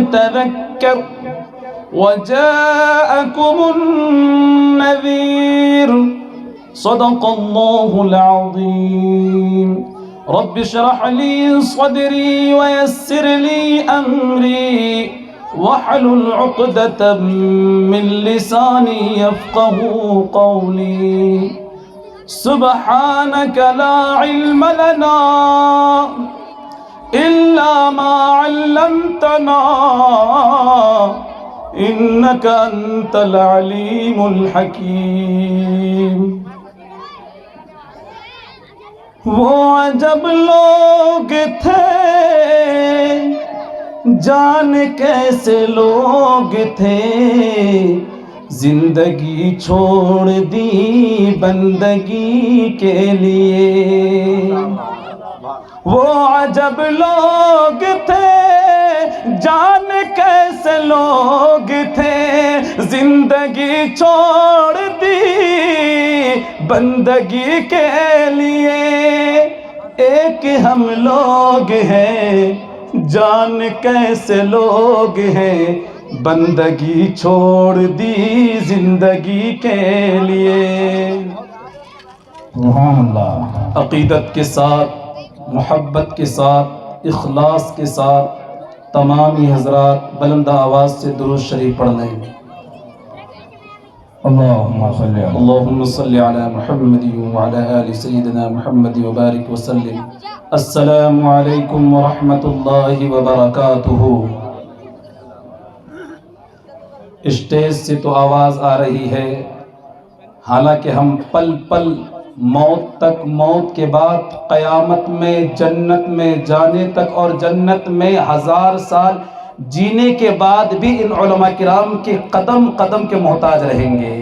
يتذكر وجاءكم النذير صدق الله العظيم رب اشرح لي صدري ويسر لي أمري واحلل عقدة من لساني يفقه قولي سبحانك لا علم لنا إلا ما علمتنا إنك أنت العليم الحكيم وہ عجب لوگ تھے جان کیسے لوگ تھے زندگی چھوڑ دی بندگی کے لیے وہ عجب لوگ تھے جان کیسے لوگ تھے زندگی چھوڑ دی بندگی کے لیے ایک ہم لوگ ہیں جان کیسے لوگ ہیں بندگی چھوڑ دی زندگی کے لیے سبحان اللہ عقیدت کے ساتھ محبت کے ساتھ اخلاص کے ساتھ تمام ہی حضرات بلند آواز سے درود شریف پڑھ لیں اللہم صلی اللہ اللہم صلی علی محمد وعلی آل سیدنا محمد وبارک وسلم السلام علیکم ورحمۃ اللہ وبرکاتہ اسٹیج سے تو آواز آ رہی ہے حالانکہ ہم پل پل موت تک موت کے بعد قیامت میں جنت میں جانے تک اور جنت میں 1000 سال جینے کے بعد بھی ان علماء کرام کے قدم قدم کے محتاج رہیں گے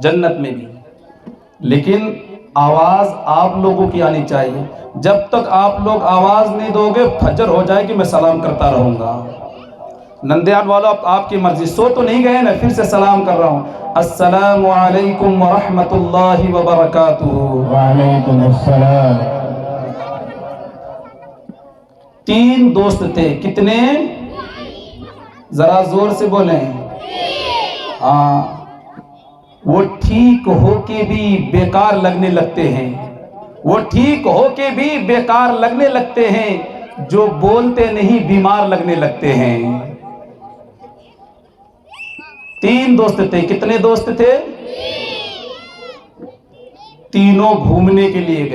جنت میں بھی لیکن آواز آپ لوگوں کی آنی چاہیے جب تک آپ لوگ آواز نہیں دو گے فجر ہو جائے کہ میں سلام کرتا رہوں گا نندیال والوں اب آپ کی مرضی سو تو نہیں گئے نا پھر سے سلام کر رہا ہوں السلام علیکم ورحمۃ اللہ وبرکاتہ وعلیکم السلام 3 دوست تھے کتنے ذرا زور سے بولیں ہاں وہ ٹھیک ہو کے بھی بیکار لگنے لگتے ہیں وہ ٹھیک ہو کے بھی بیکار لگنے لگتے ہیں جو بولتے نہیں بیمار لگنے لگتے ہیں 3 دوست تھے کتنے دوست تھے تینوں گھومنے کے لیے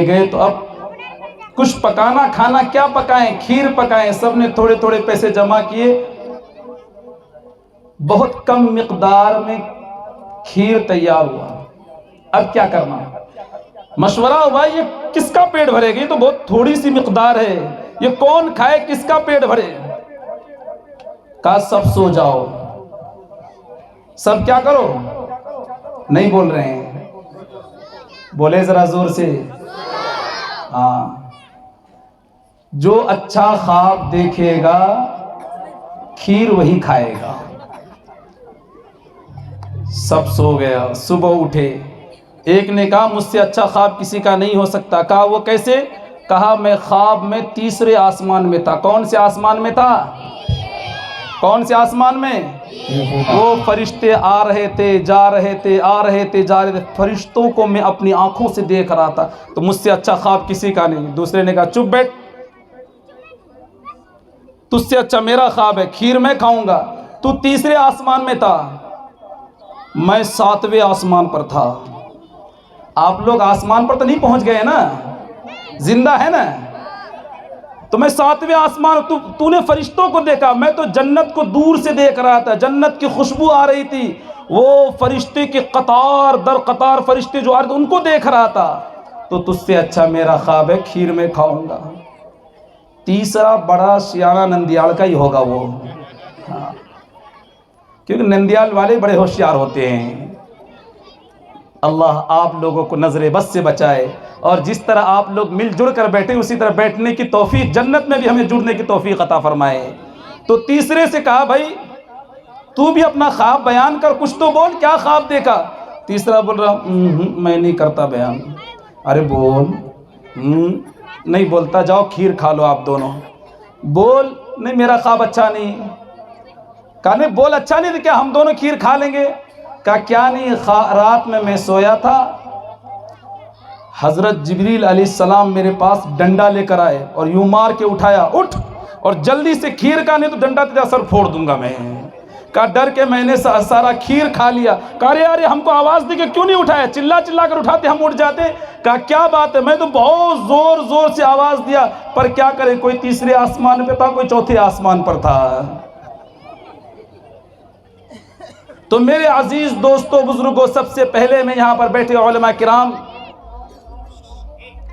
گئے تو اب کچھ پکانا کھانا کیا پکائیں کھیر پکائیں سب نے تھوڑے تھوڑے پیسے جمع کیے بہت کم مقدار میں کھیر تیار ہوا اب کیا کرنا مشورہ ہوا یہ کس کا پیٹ بھرے گی تو بہت تھوڑی سی مقدار ہے یہ کون کھائے کس کا پیٹ بھرے کہا سب سو جاؤ سب کیا کرو نہیں بول رہے ہیں بولے ذرا زور سے ہاں جو اچھا خواب دیکھے گا کھیر وہی کھائے گا سب سو گیا صبح اٹھے ایک نے کہا مجھ سے اچھا خواب کسی کا نہیں ہو سکتا کہا وہ کیسے کہا میں خواب میں 3رے آسمان میں تھا کون سے آسمان میں تھا کون سے آسمان میں وہ فرشتے آ رہے تھے جا رہے تھے آ رہے تھے جا رہے تھے فرشتوں کو میں اپنی آنکھوں سے دیکھ رہا تھا تو مجھ سے اچھا خواب کسی کا نہیں دوسرے نے کہا چپ بیٹھ تجھ سے اچھا میرا خواب ہے کھیر میں کھاؤں گا تو 3رے آسمان میں تھا میں 7ویں آسمان پر تھا آپ لوگ آسمان پر تو نہیں پہنچ گئے نا زندہ ہے نا تو میں 7ویں آسمان تو نے فرشتوں کو دیکھا میں تو جنت کو دور سے دیکھ رہا تھا جنت کی خوشبو آ رہی تھی وہ فرشتے کے قطار در قطار فرشتے جو آ رہے تھے ان کو دیکھ رہا تھا تو تجھ سے اچھا میرا خواب ہے کھیر میں کھاؤں گا 3را بڑا سیانہ نندیال کا ہی ہوگا وہ کیونکہ نندیال والے بڑے ہوشیار ہوتے ہیں اللہ آپ لوگوں کو نظر بد سے بچائے اور جس طرح آپ لوگ مل جڑ کر بیٹھے اسی طرح بیٹھنے کی توفیق جنت میں بھی ہمیں جڑنے کی توفیق عطا فرمائے تو 3رے سے کہا بھائی تو بھی اپنا خواب بیان کر کچھ تو بول کیا خواب دیکھا 3را بول رہا میں نہیں کرتا بیان ارے بول نہیں بولتا جاؤ کھیر کھا لو آپ دونوں بول نہیں میرا خواب اچھا نہیں. کہا نہیں بول اچھا نہیں تو کیا ہم دونوں کھیر کھا لیں گے؟ کہا کیا نہیں، رات میں سویا تھا، حضرت جبریل علیہ السلام میرے پاس ڈنڈا لے کر آئے اور یوں مار کے اٹھایا، اٹھ اور جلدی سے کھیر کا، نہیں تو ڈنڈا تیرا سر پھوڑ دوں گا میں. کہا ڈر کے میں نے سارا کھیر کھا لیا. کہا ارے ہم کو آواز دی کہ کیوں نہیں اٹھایا، چلا چلا کر اٹھاتے ہم اٹھ جاتے. کہا کیا بات ہے، میں تو بہت زور زور سے آواز دیا، پر کیا کریں، کوئی تیسرے آسمان پہ تھا، کوئی چوتھے آسمان پر تھا. تو میرے عزیز دوستو بزرگوں، سب سے پہلے میں یہاں پر بیٹھے علماء کرام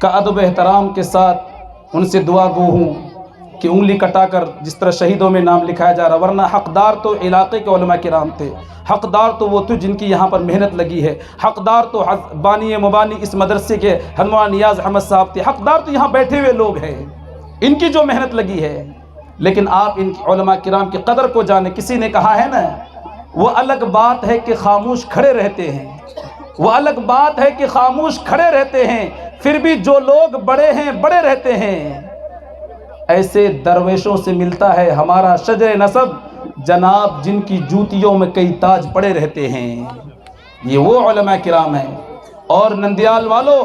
کا ادب احترام کے ساتھ ان سے دعا گو ہوں کہ انگلی کٹا کر جس طرح شہیدوں میں نام لکھایا جا رہا، ورنہ حقدار تو علاقے کے علماء کرام تھے، حقدار تو وہ تھے جن کی یہاں پر محنت لگی ہے، حقدار تو بانی مبانی اس مدرسے کے حنوان نیاز احمد صاحب تھے، حقدار تو یہاں بیٹھے ہوئے لوگ ہیں، ان کی جو محنت لگی ہے. لیکن آپ ان علماء کرام کی قدر کو جانیں. کسی نے کہا ہے نا، وہ الگ بات ہے کہ خاموش کھڑے رہتے ہیں، وہ الگ بات ہے کہ خاموش کھڑے رہتے ہیں، پھر بھی جو لوگ بڑے ہیں بڑے رہتے ہیں. ایسے درویشوں سے ملتا ہے ہمارا شجر نسب، جناب جن کی جوتیوں میں کئی تاج پڑے رہتے ہیں. یہ وہ علماء کرام ہیں. اور نندیال والو،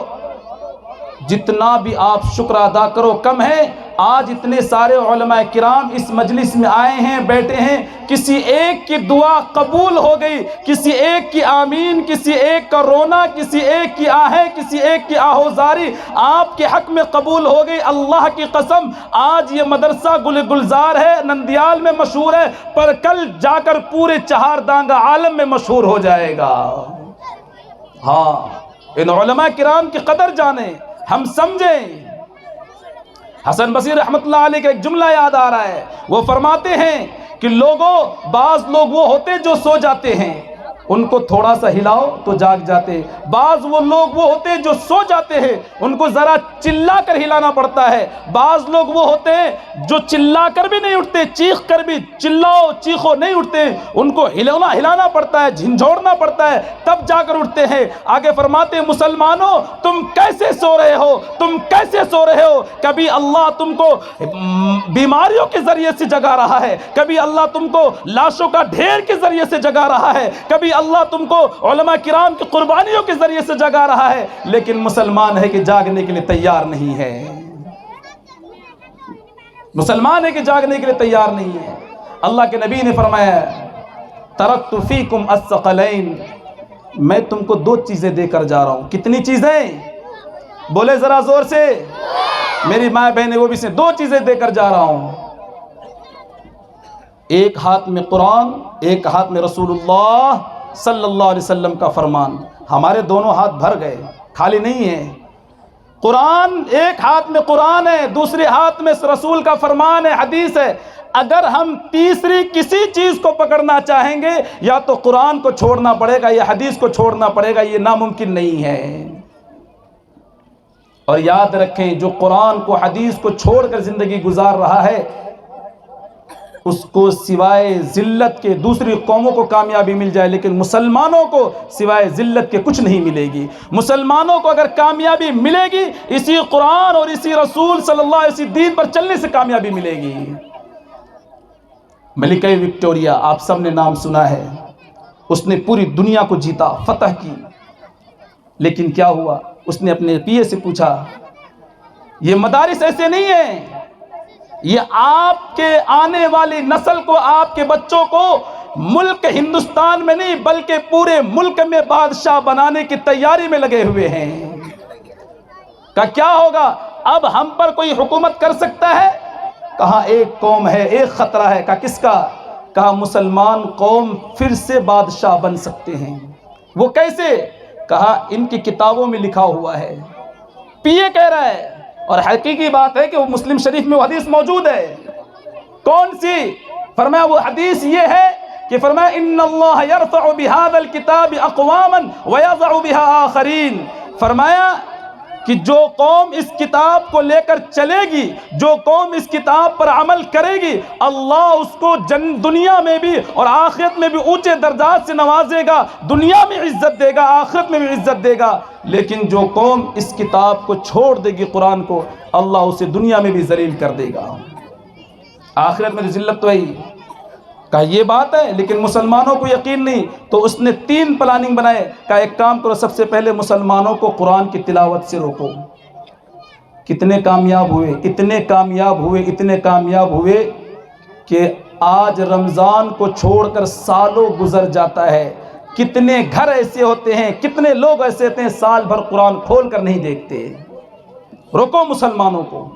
جتنا بھی آپ شکر ادا کرو کم ہے. آج اتنے سارے علماء کرام اس مجلس میں آئے ہیں، بیٹھے ہیں، کسی ایک کی دعا قبول ہو گئی، کسی ایک کی آمین، کسی ایک کا رونا، کسی ایک کی آہیں، کسی ایک کی آہوزاری آپ کے حق میں قبول ہو گئی. اللہ کی قسم آج یہ مدرسہ گل گلزار ہے، نندیال میں مشہور ہے، پر کل جا کر پورے چہار دانگا عالم میں مشہور ہو جائے گا. ہاں، ان علماء کرام کی قدر جانیں، ہم سمجھیں. حسن بصری رحمت اللہ علیہ کا ایک جملہ یاد آ رہا ہے، وہ فرماتے ہیں کہ بعض لوگ وہ ہوتے جو سو جاتے ہیں، ان کو تھوڑا سا ہلاؤ تو جاگ جاتے. بعض وہ لوگ وہ ہوتے جو سو جاتے ہیں، ان کو ذرا چلا کر ہلانا پڑتا ہے. بعض لوگ وہ ہوتے ہیں جو چلا کر بھی نہیں اٹھتے، چیخ کر بھی چلاؤ چیخو نہیں اٹھتے، ان کو ہلانا پڑتا ہے، جھنجھوڑنا پڑتا ہے، تب جا کر اٹھتے ہیں. آگے فرماتے ہیں مسلمانوں تم کیسے سو رہے ہو، تم کیسے سو رہے ہو؟ کبھی اللہ تم کو بیماریوں کے ذریعے سے جگا رہا ہے، کبھی اللہ تم کو لاشوں کا ڈھیر کے ذریعے سے جگا رہا ہے، کبھی اللہ تم کو علماء کرام کی قربانیوں کے ذریعے سے جگا رہا ہے. لیکن مسلمان ہے کہ جاگنے کے لیے تیار نہیں ہے، مسلمان ہے کہ جاگنے کے لیے تیار نہیں ہے. اللہ کے نبی نے فرمایا ترکت فیکم الثقلین، میں تم کو دو چیزیں دے کر جا رہا ہوں. کتنی چیزیں؟ بولے ذرا زور سے، میری ماں بہنیں وہ بھی سے، دو چیزیں دے کر جا رہا ہوں. ایک ہاتھ میں قرآن، ایک ہاتھ میں رسول اللہ صلی اللہ علیہ وسلم کا فرمان. ہمارے دونوں ہاتھ بھر گئے، خالی نہیں ہیں. قرآن ایک ہاتھ میں قرآن ہے، دوسرے ہاتھ میں رسول کا فرمان ہے، حدیث ہے. اگر ہم تیسری کسی چیز کو پکڑنا چاہیں گے، یا تو قرآن کو چھوڑنا پڑے گا یا حدیث کو چھوڑنا پڑے گا، یہ ناممکن نہیں ہے. اور یاد رکھیں جو قرآن کو حدیث کو چھوڑ کر زندگی گزار رہا ہے، اس کو سوائے ذلت کے دوسری قوموں کو کامیابی مل جائے، لیکن مسلمانوں کو سوائے ذلت کے کچھ نہیں ملے گی. مسلمانوں کو اگر کامیابی ملے گی اسی قرآن اور اسی رسول صلی اللہ علیہ وسلم دین پر چلنے سے کامیابی ملے گی. ملکہ وکٹوریہ آپ سب نے نام سنا ہے، اس نے پوری دنیا کو جیتا، فتح کی. لیکن کیا ہوا؟ اس نے اپنے پیے سے پوچھا، یہ مدارس ایسے نہیں ہیں، یہ آپ کے آنے والی نسل کو، آپ کے بچوں کو ملک ہندوستان میں نہیں بلکہ پورے ملک میں بادشاہ بنانے کی تیاری میں لگے ہوئے ہیں. کہ کیا ہوگا؟ اب ہم پر کوئی حکومت کر سکتا ہے؟ کہا ایک قوم ہے، ایک خطرہ ہے. کہا کس کا؟ کہا مسلمان قوم پھر سے بادشاہ بن سکتے ہیں. وہ کیسے؟ کہا ان کی کتابوں میں لکھا ہوا ہے. پیے کہہ رہا ہے، اور حقیقی بات ہے کہ وہ مسلم شریف میں وہ حدیث موجود ہے. کون سی؟ فرمایا وہ حدیث یہ ہے کہ فرمایا ان اللہ یرفع بهذا الكتاب اقواما ويضع بها آخرین. فرمایا کہ جو قوم اس کتاب کو لے کر چلے گی، جو قوم اس کتاب پر عمل کرے گی، اللہ اس کو دنیا میں بھی اور آخرت میں بھی اونچے درجات سے نوازے گا، دنیا میں عزت دے گا، آخرت میں بھی عزت دے گا. لیکن جو قوم اس کتاب کو چھوڑ دے گی، قرآن کو، اللہ اسے دنیا میں بھی ذلیل کر دے گا. آخرت میں ذلت تو ہے ہی. کہا یہ بات ہے لیکن مسلمانوں کو یقین نہیں. تو اس نے 3 پلاننگ بنائے. کہا ایک کام کرو، سب سے پہلے مسلمانوں کو قرآن کی تلاوت سے روکو. کتنے کامیاب ہوئے، اتنے کامیاب ہوئے، اتنے کامیاب ہوئے کہ آج رمضان کو چھوڑ کر سالوں گزر جاتا ہے. کتنے گھر ایسے ہوتے ہیں، کتنے لوگ ایسے ہوتے ہیں سال بھر قرآن کھول کر نہیں دیکھتے. روکو مسلمانوں کو.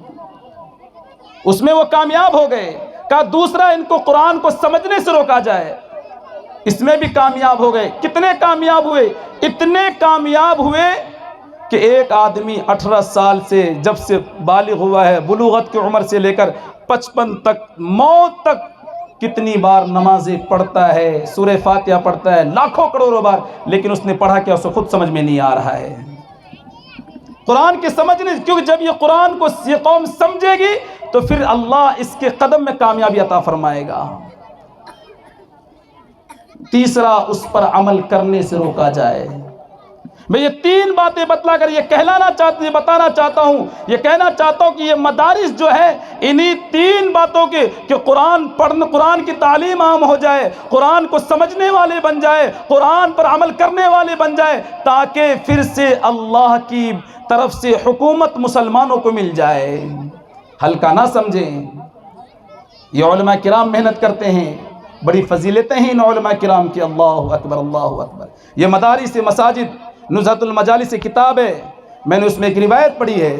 اس میں وہ کامیاب ہو گئے. کہا دوسرا ان کو قرآن کو سمجھنے سے روکا جائے. اس میں بھی کامیاب ہو گئے. کتنے کامیاب ہوئے؟ اتنے کامیاب ہوئے کہ ایک آدمی 18 سال سے جب سے بالغ ہوا ہے، بلوغت کی عمر سے لے کر 55 تک، موت تک کتنی بار نمازیں پڑھتا ہے، سورہ فاتحہ پڑھتا ہے لاکھوں کروڑوں بار، لیکن اس نے پڑھا کیا اسے خود سمجھ میں نہیں آ رہا ہے. قرآن کے سمجھنے، کیونکہ جب یہ قرآن کو یہ قوم سمجھے گی تو پھر اللہ اس کے قدم میں کامیابی عطا فرمائے گا. تیسرا، اس پر عمل کرنے سے روکا جائے. میں یہ 3 باتیں بتلا کر یہ بتانا چاہتا ہوں، یہ کہنا چاہتا ہوں کہ یہ مدارس جو ہے انہی 3 باتوں کے، کہ قرآن کی تعلیم عام ہو جائے، قرآن کو سمجھنے والے بن جائے، قرآن پر عمل کرنے والے بن جائے، تاکہ پھر سے اللہ کی طرف سے حکومت مسلمانوں کو مل جائے. ہلکا نہ سمجھیں. یہ علماء کرام محنت کرتے ہیں، بڑی فضیلتیں ہیں ان علماء کرام کی. اللہ اکبر، اللہ اکبر. یہ مدارس مساجد نزہۃ المجالس کتاب ہے، میں نے اس میں ایک روایت پڑھی ہے.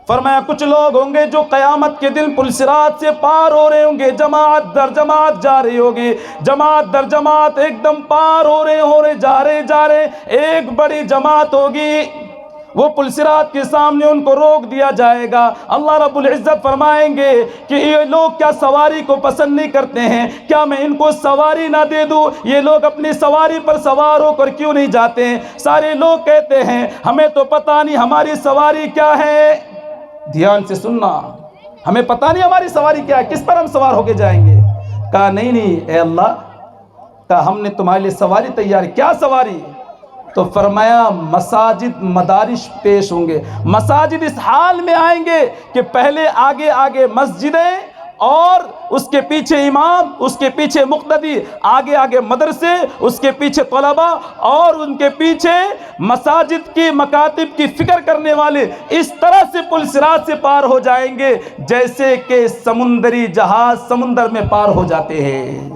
فرمایا کچھ لوگ ہوں گے جو قیامت کے دن پل صراط سے پار ہو رہے ہوں گے، جماعت در جماعت جا رہی ہوگی، جماعت در جماعت ایک دم پار ہو رہے جا رہے ایک بڑی جماعت ہوگی، وہ پل صراط کے سامنے ان کو روک دیا جائے گا. اللہ رب العزت فرمائیں گے کہ یہ لوگ کیا سواری کو پسند نہیں کرتے ہیں؟ کیا میں ان کو سواری نہ دے دوں؟ یہ لوگ اپنی سواری پر سوار ہو کر کیوں نہیں جاتے ہیں؟ سارے لوگ کہتے ہیں ہمیں تو پتہ نہیں ہماری سواری کیا ہے. دھیان سے سننا، ہمیں پتہ نہیں ہماری سواری کیا ہے، کس پر ہم سوار ہو کے جائیں گے. کہا نہیں اے اللہ، کہا ہم نے تمہارے لیے سواری تیار. کیا سواری؟ تو فرمایا مساجد مدارس پیش ہوں گے. مساجد اس حال میں آئیں گے کہ پہلے آگے آگے مسجدیں اور اس کے پیچھے امام، اس کے پیچھے مقتدی، آگے آگے مدرسے، اس کے پیچھے طلباء اور ان کے پیچھے مساجد کی مکاتب کی فکر کرنے والے. اس طرح سے پل صراط سے پار ہو جائیں گے جیسے کہ سمندری جہاز سمندر میں پار ہو جاتے ہیں.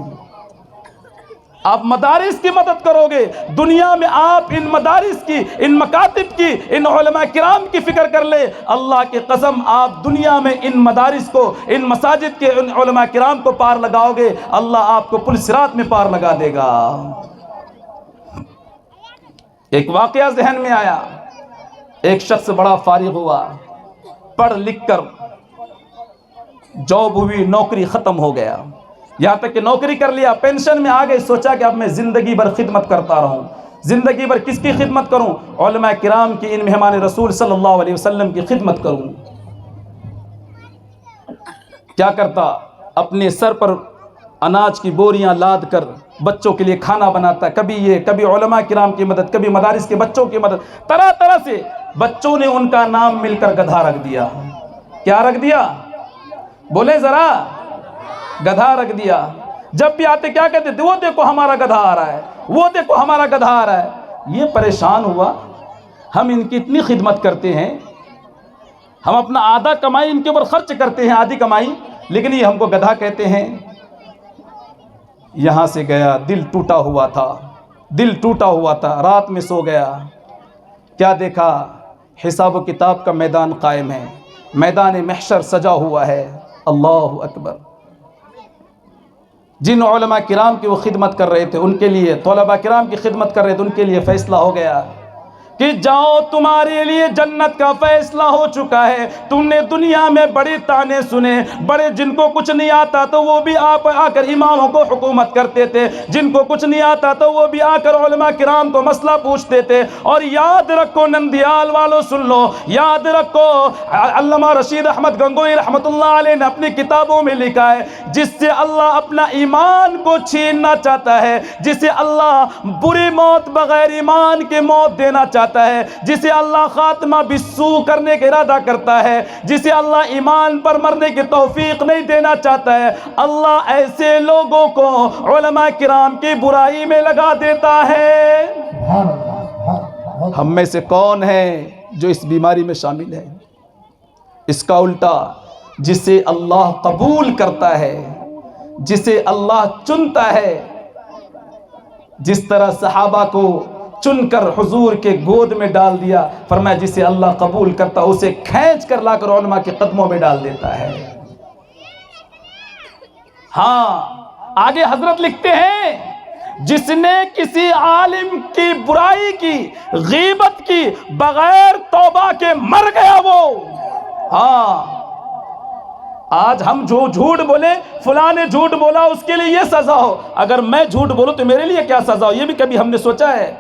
آپ مدارس کی مدد کرو گے. دنیا میں آپ ان مدارس کی، ان مکاتب کی، ان علماء کرام کی فکر کر لیں. اللہ کی قسم آپ دنیا میں ان مدارس کو، ان مساجد کے ان علماء کرام کو پار لگاؤ گے، اللہ آپ کو پل صراط میں پار لگا دے گا. ایک واقعہ ذہن میں آیا. ایک شخص بڑا فارغ ہوا، پڑھ لکھ کر جاب ہوئی، نوکری ختم ہو گیا، یہاں تک کہ نوکری کر لیا، پینشن میں آ گئے. سوچا کہ اب میں زندگی بھر خدمت کرتا رہوں. زندگی بھر کس کی خدمت کروں؟ علماء کرام کی، ان مہمان رسول صلی اللہ علیہ وسلم کی خدمت کروں. کیا کرتا؟ اپنے سر پر اناج کی بوریاں لاد کر بچوں کے لیے کھانا بناتا. کبھی یہ، کبھی علماء کرام کی مدد، کبھی مدارس کے بچوں کی مدد. طرح طرح سے بچوں نے ان کا نام مل کر گدھا رکھ دیا. کیا رکھ دیا؟ بولے ذرا. گدھا رکھ دیا. جب بھی آتے کیا کہتے تھے؟ وہ دیکھو ہمارا گدھا آ رہا ہے، وہ دیکھو ہمارا گدھا آ رہا ہے. یہ پریشان ہوا، ہم ان کی اتنی خدمت کرتے ہیں، ہم اپنا آدھا کمائی ان کے اوپر خرچ کرتے ہیں، آدھی کمائی، لیکن یہ ہم کو گدھا کہتے ہیں. یہاں سے گیا، دل ٹوٹا ہوا تھا، دل ٹوٹا ہوا تھا. رات میں سو گیا. کیا دیکھا؟ حساب و کتاب کا میدان قائم ہے، میدان محشر سجا ہوا ہے. اللہ اکبر. جن علماء کرام کی وہ خدمت کر رہے تھے، ان کے لیے، طلباء کرام کی خدمت کر رہے تھے، ان کے لیے فیصلہ ہو گیا کہ جاؤ تمہارے لیے جنت کا فیصلہ ہو چکا ہے. تم نے دنیا میں بڑے تانے سنے، بڑے جن کو کچھ نہیں آتا تو وہ بھی آ کر اماموں کو حکومت کرتے تھے، جن کو کچھ نہیں آتا تو وہ بھی آ کر علماء کرام کو مسئلہ پوچھتے تھے. اور یاد رکھو نندیال والوں سن لو، یاد رکھو، علامہ رشید احمد گنگوئی رحمۃ اللہ علیہ نے اپنی کتابوں میں لکھا ہے، جس سے اللہ اپنا ایمان کو چھیننا چاہتا ہے، جسے اللہ بری موت بغیر ایمان کے موت دینا چاہتا چاہتا ہے، جسے اللہ خاتمہ بالسو کرنے کا ارادہ کرتا ہے، جسے اللہ ایمان پر مرنے کی توفیق نہیں دینا چاہتا ہے، اللہ ایسے لوگوں کو علماء کرام کی برائی میں لگا دیتا ہے۔ ہم میں سے کون ہے جو اس بیماری میں شامل ہے؟ اس کا الٹا، جسے اللہ قبول کرتا ہے، جسے اللہ چنتا ہے، جس طرح صحابہ کو چن کر حضور کے گود میں ڈال دیا، فرمایا جسے اللہ قبول کرتا اسے کھینچ کر لا کر علماء کے قدموں میں ڈال دیتا ہے۔ ہاں، آگے حضرت لکھتے ہیں، جس نے کسی عالم کی برائی کی، غیبت کی، بغیر توبہ کے مر گیا وہ۔ ہاں، آج ہم جو جھوٹ بولے، فلاں نے جھوٹ بولا اس کے لیے یہ سزا ہو، اگر میں جھوٹ بولوں تو میرے لیے کیا سزا ہو، یہ بھی کبھی ہم نے سوچا ہے؟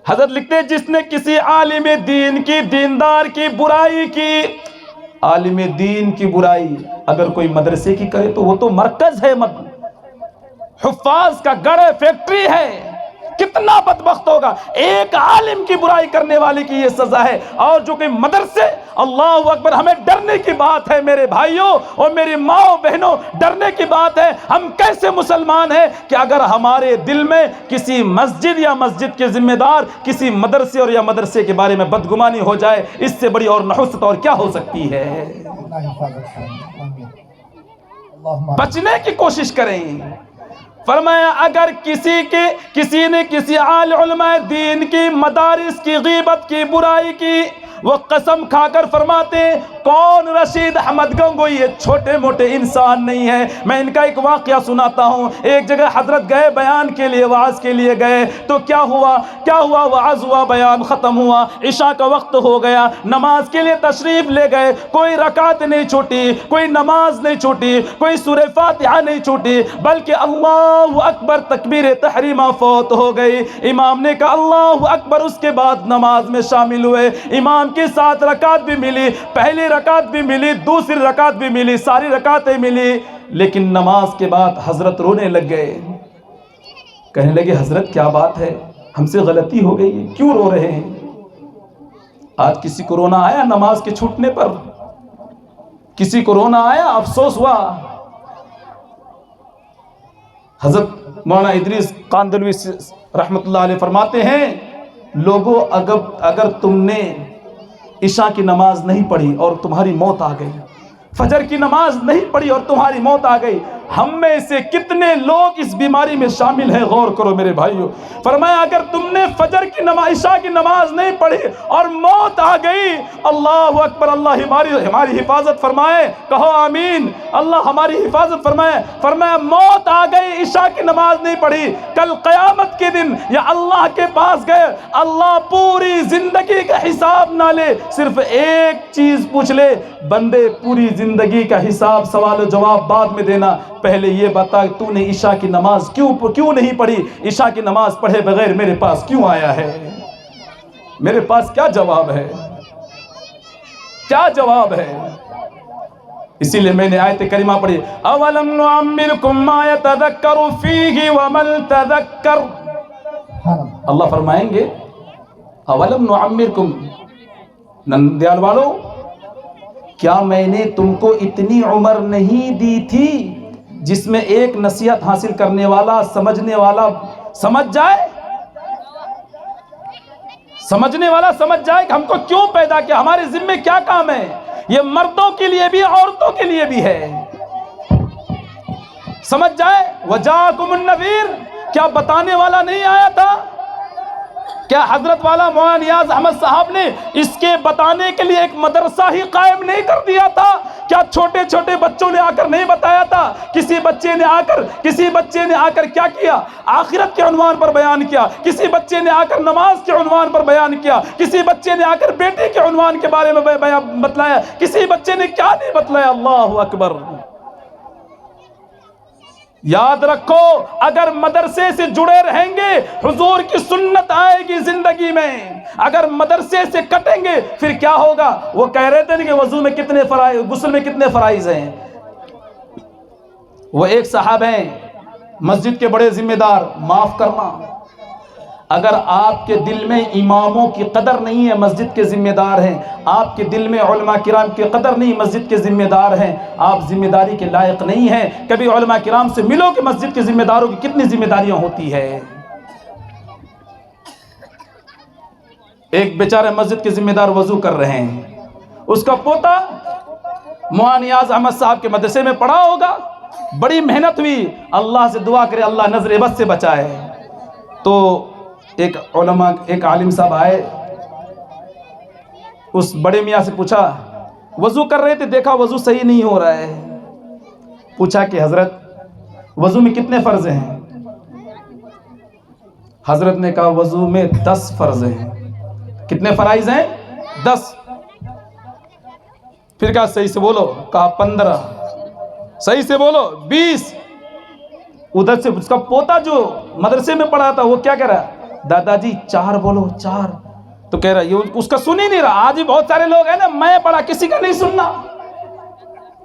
حضرت لکھتے ہیں، جس نے کسی عالم دین کی، دیندار کی برائی کی، عالم دین کی برائی اگر کوئی مدرسے کی کرے تو وہ تو مرکز ہے، حفاظ کا گڑھ ہے، فیکٹری ہے، کتنا بدبخت ہوگا۔ ایک عالم کی برائی کرنے والے کی یہ سزا ہے، اور جو کہ مدرسے، اللہ اکبر، ہمیں ڈرنے کی بات ہے میرے بھائیوں اور میری ماں بہنوں، ڈرنے کی بات ہے۔ ہم کیسے مسلمان ہیں کہ اگر ہمارے دل میں کسی مسجد یا مسجد کے ذمہ دار کسی مدرسے اور یا مدرسے کے بارے میں بدگمانی ہو جائے، اس سے بڑی اور نحوست اور کیا ہو سکتی ہے؟ بچنے کی کوشش کریں۔ فرمایا اگر کسی نے کسی علماء دین کی، مدارس کی غیبت کی، برائی کی، وہ قسم کھا کر فرماتے ہیں، کون رشید احمد گنگوئی یہ چھوٹے موٹے انسان نہیں ہے۔ میں ان کا ایک واقعہ سناتا ہوں۔ ایک جگہ حضرت گئے بیان کے لیے، وعظ کے لیے گئے، تو کیا ہوا، وعظ ہوا، بیان ختم ہوا، عشاء کا وقت ہو گیا، نماز کے لیے تشریف لے گئے، کوئی رکعت نہیں چھوٹی، کوئی نماز نہیں چھوٹی، کوئی سورہ فاتحہ نہیں چھوٹی، بلکہ اللہ اکبر تکبیر تحریمہ فوت ہو گئی۔ امام نے کہا اللہ اکبر، اس کے بعد نماز میں شامل ہوئے، امام کے ساتھ رکعت بھی ملی، پہلی رکعت بھی ملی، دوسری رکعت بھی ملی، ساری رکعتیں ملی، لیکن نماز کے بعد حضرت رونے لگ گئے، کہنے لگے حضرت کیا بات ہے، ہم سے غلطی ہو گئی ہے، کیوں رو رہے ہیں؟ آج کسی کو رونا آیا نماز کے چھوٹنے پر؟ کسی کو رونا آیا، افسوس ہوا؟ حضرت مولانا ادریس قاندلوی رحمت اللہ علیہ فرماتے ہیں، لوگوں اگر تم نے عشاء کی نماز نہیں پڑھی اور تمہاری موت آ گئی، فجر کی نماز نہیں پڑھی اور تمہاری موت آ گئی، ہم میں سے کتنے لوگ اس بیماری میں شامل ہیں، غور کرو میرے بھائیو۔ فرمایا اگر تم نے فجر کی نماز، عشاء کی نماز نہیں پڑھی اور موت آ گئی، اللہ اکبر، اللہ ہماری حفاظت فرمائے، کہو آمین، اللہ ہماری حفاظت فرمائے۔ فرمایا موت آ گئی، عشاء کی نماز نہیں پڑھی، کل قیامت کے دن یا اللہ کے پاس گئے، اللہ پوری زندگی کا حساب نہ لے، صرف ایک چیز پوچھ لے، بندے پوری زندگی کا حساب، سوال و جواب بعد میں دینا، پہلے یہ بتا تو نے عشاء کی نماز کیوں نہیں پڑھی، عشاء کی نماز پڑھے بغیر میرے پاس کیوں آیا ہے؟ میرے پاس کیا جواب ہے؟ کیا جواب ہے؟ اسی لیے میں نے آیت کریمہ پڑھی، اولم نعمرکم ما یتذکر فیہ ومن تذکر۔ اللہ فرمائیں گے اولم نعمرکم، نندیال والو، کیا میں نے تم کو اتنی عمر نہیں دی تھی جس میں ایک نصیحت حاصل کرنے والا، سمجھنے والا سمجھ جائے، سمجھنے والا سمجھ جائے کہ ہم کو کیوں پیدا کیا، ہمارے ذمے کیا کام ہے؟ یہ مردوں کے لیے بھی، عورتوں کے لیے بھی ہے، سمجھ جائے۔ وجاءکم النذیر، کیا بتانے والا نہیں آیا تھا؟ کیا حضرت والا مولانا نیاز احمد صاحب نے اس کے بتانے کے لیے ایک مدرسہ ہی قائم نہیں کر دیا تھا؟ کیا چھوٹے چھوٹے بچوں نے آ کر نہیں بتایا تھا؟ کسی بچے نے آ کر کیا کیا؟ آخرت کے عنوان پر بیان کیا، کسی بچے نے آ کر نماز کے عنوان پر بیان کیا، کسی بچے نے آ کر بیٹی کے عنوان کے بارے میں بتلایا، کسی بچے نے کیا نہیں بتلایا؟ اللہ اکبر۔ یاد رکھو، اگر مدرسے سے جڑے رہیں گے حضور کی سنت آئے گی زندگی میں، اگر مدرسے سے کٹیں گے پھر کیا ہوگا؟ وہ کہہ رہے تھے کہ وضو میں کتنے فرائض، غسل میں کتنے فرائض ہیں۔ وہ ایک صاحب ہیں، مسجد کے بڑے ذمہ دار، معاف کرنا، اگر آپ کے دل میں اماموں کی قدر نہیں ہے، مسجد کے ذمہ دار ہیں، آپ کے دل میں علماء کرام کی قدر نہیں، مسجد کے ذمہ دار ہیں، آپ ذمہ داری کے لائق نہیں ہیں۔ کبھی علماء کرام سے ملو کہ مسجد کے ذمہ داروں کی کتنی ذمہ داریاں ہوتی ہے۔ ایک بیچارہ مسجد کے ذمہ دار وضو کر رہے ہیں، اس کا پوتا مولانا نیاز احمد صاحب کے مدرسے میں پڑھا ہوگا، بڑی محنت ہوئی، اللہ سے دعا کرے اللہ نظر بد سے بچائے۔ تو ایک عالم صاحب آئے، اس بڑے میاں سے پوچھا، وضو کر رہے تھے، دیکھا وضو صحیح نہیں ہو رہا ہے، پوچھا کہ حضرت وضو میں کتنے فرض ہیں؟ حضرت نے کہا وضو میں 10 فرض ہیں۔ کتنے فرائض ہیں؟ 10۔ پھر کہا صحیح سے بولو، کہا 15۔ صحیح سے بولو 20۔ ادھر سے اس کا پوتا جو مدرسے میں پڑھا تھا وہ کیا کہہ رہا ہے؟ دادا جی 4 بولو 4۔ تو کہہ رہا یہ اس کا سن ہی نہیں رہا۔ آج بھی بہت سارے لوگ ہیں نا، میں پڑھا، کسی کا نہیں سننا،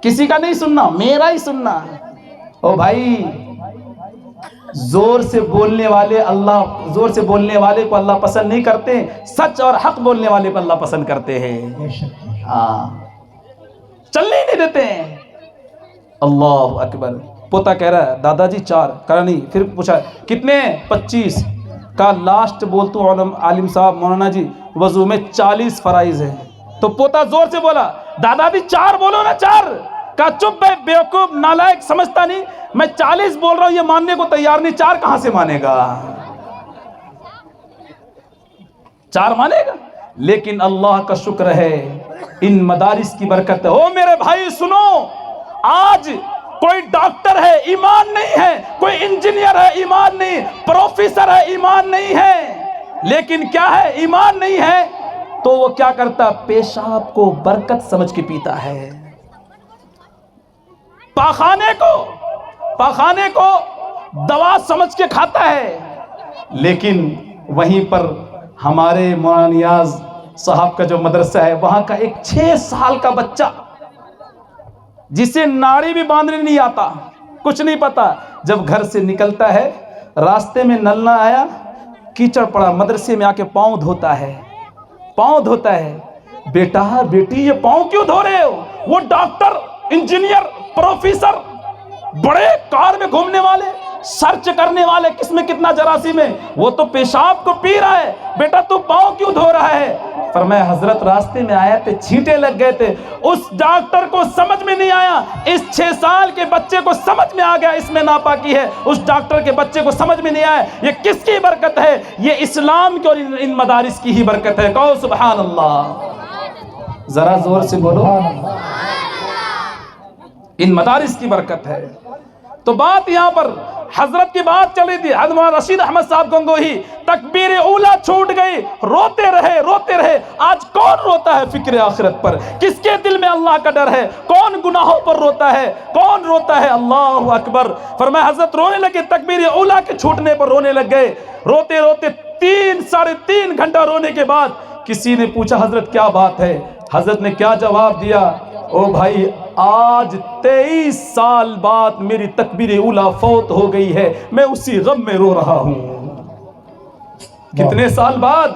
کسی کا نہیں سننا، میرا ہی سننا۔ او بھائی، زور سے بولنے والے کو اللہ پسند نہیں کرتے، سچ اور حق بولنے والے کو اللہ پسند کرتے ہیں۔ ہاں، چلنے ہی نہیں دیتے ہیں۔ اللہ اکبر۔ پوتا کہہ رہا ہے دادا جی 4، کہا نہیں۔ پھر پوچھا کتنے؟ 25۔ کہا لاسٹ بولتا ہوں عالم صاحب مولانا جی وضو میں 40 فرائض ہیں۔ تو پوتا زور سے بولا دادا جی 4 بولو نا 4۔ کہا چپ بے بیوقوف نالائق، سمجھتا نہیں، میں 40 بول رہا ہوں، یہ ماننے کو تیار نہیں، 4 کہاں سے مانے گا؟ 4 مانے گا؟ لیکن اللہ کا شکر ہے ان مدارس کی برکت ہے۔ او میرے بھائی سنو، آج کوئی ڈاکٹر ہے ایمان نہیں ہے، کوئی انجینئر ہے ایمان نہیں، پروفیسر ہے ایمان نہیں ہے، لیکن کیا ہے؟ ایمان نہیں ہے تو وہ کیا کرتا؟ پیشاب کو برکت سمجھ کے پیتا ہے، پاخانے کو دوا سمجھ کے کھاتا ہے۔ لیکن وہیں پر ہمارے مولانا نیاز صاحب کا جو مدرسہ ہے، وہاں کا ایک 6 سال کا بچہ جسے ناڑی بھی باندھنے نہیں آتا، کچھ نہیں پتا، جب گھر سے نکلتا ہے راستے میں نل نہ آیا، کیچڑ پڑا، مدرسے میں آ کے پاؤں دھوتا ہے۔ بیٹا بیٹی یہ پاؤں کیوں دھو رہے ہو؟ وہ ڈاکٹر، انجینئر، پروفیسر، بڑے کار میں گھومنے والے، سرچ کرنے والے کس میں کتنا جراثیم ہے، وہ تو پیشاب کو پی رہا ہے، بیٹا تو پاؤں کیوں دھو رہا ہے؟ فرمایا حضرت راستے میں آیا تھے، چھینٹے لگ گئے تھے۔ اس ڈاکٹر کو سمجھ میں نہیں آیا، اس 6 سال کے بچے کو سمجھ میں آ گیا اس میں ناپاکی ہے، اس ڈاکٹر کے بچے کو سمجھ میں نہیں آیا یہ کس کی برکت ہے؟ یہ اسلام کی اور ان مدارس کی ہی برکت ہے۔ کہو سبحان اللہ، ذرا زور سے بولو، ان مدارس کی برکت ہے۔ تو بات یہاں پر حضرت کی بات چل رہی تھی، حضرت مولانا رشید احمد صاحب گنگوہی، تکبیر اولیٰ چھوٹ گئی، روتے رہے۔ آج کون روتا ہے فکر آخرت پر؟ کس کے دل میں اللہ کا ڈر ہے؟ کون گناہوں پر روتا ہے؟ کون روتا ہے؟ اللہ اکبر۔ فرمایا حضرت رونے لگے، تکبیر اولیٰ کے چھوٹنے پر رونے لگ گئے، روتے 3.5 گھنٹہ رونے کے بعد کسی نے پوچھا حضرت کیا بات ہے؟ حضرت نے کیا جواب دیا؟ او بھائی، آج 23 سال بعد میری تکبیر اولیٰ فوت ہو گئی ہے، میں اسی غم میں رو رہا ہوں۔ کتنے سال بعد؟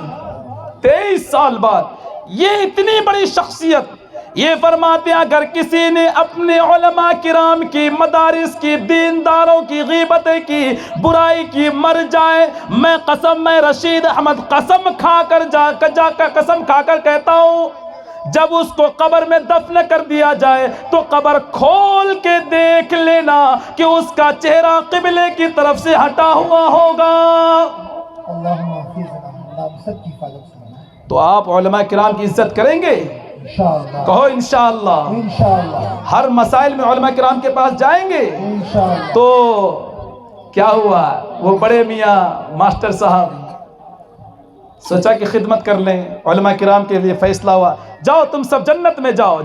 23 سال بعد۔ یہ اتنی بڑی شخصیت، یہ فرماتے ہیں اگر کسی نے اپنے علماء کرام کی، مدارس کی، دینداروں کی غیبت کی، برائی کی، مر جائے، میں رشید احمد قسم کھا کر کہتا ہوں، جب اس کو قبر میں دفن کر دیا جائے تو قبر کھول کے دیکھ لینا کہ اس کا چہرہ قبلے کی طرف سے ہٹا ہوا ہوگا۔ تو آپ علماء کرام کی عزت کریں گے؟ کہو انشاءاللہ۔ ہر مسائل میں علماء کرام کے پاس جائیں گے؟ تو کیا ہوا؟ وہ بڑے میاں ماسٹر صاحب سوچا کہ خدمت کر لیں، علماء کرام کے لیے فیصلہ ہوا، جاؤ تم سب جنت میں جاؤ۔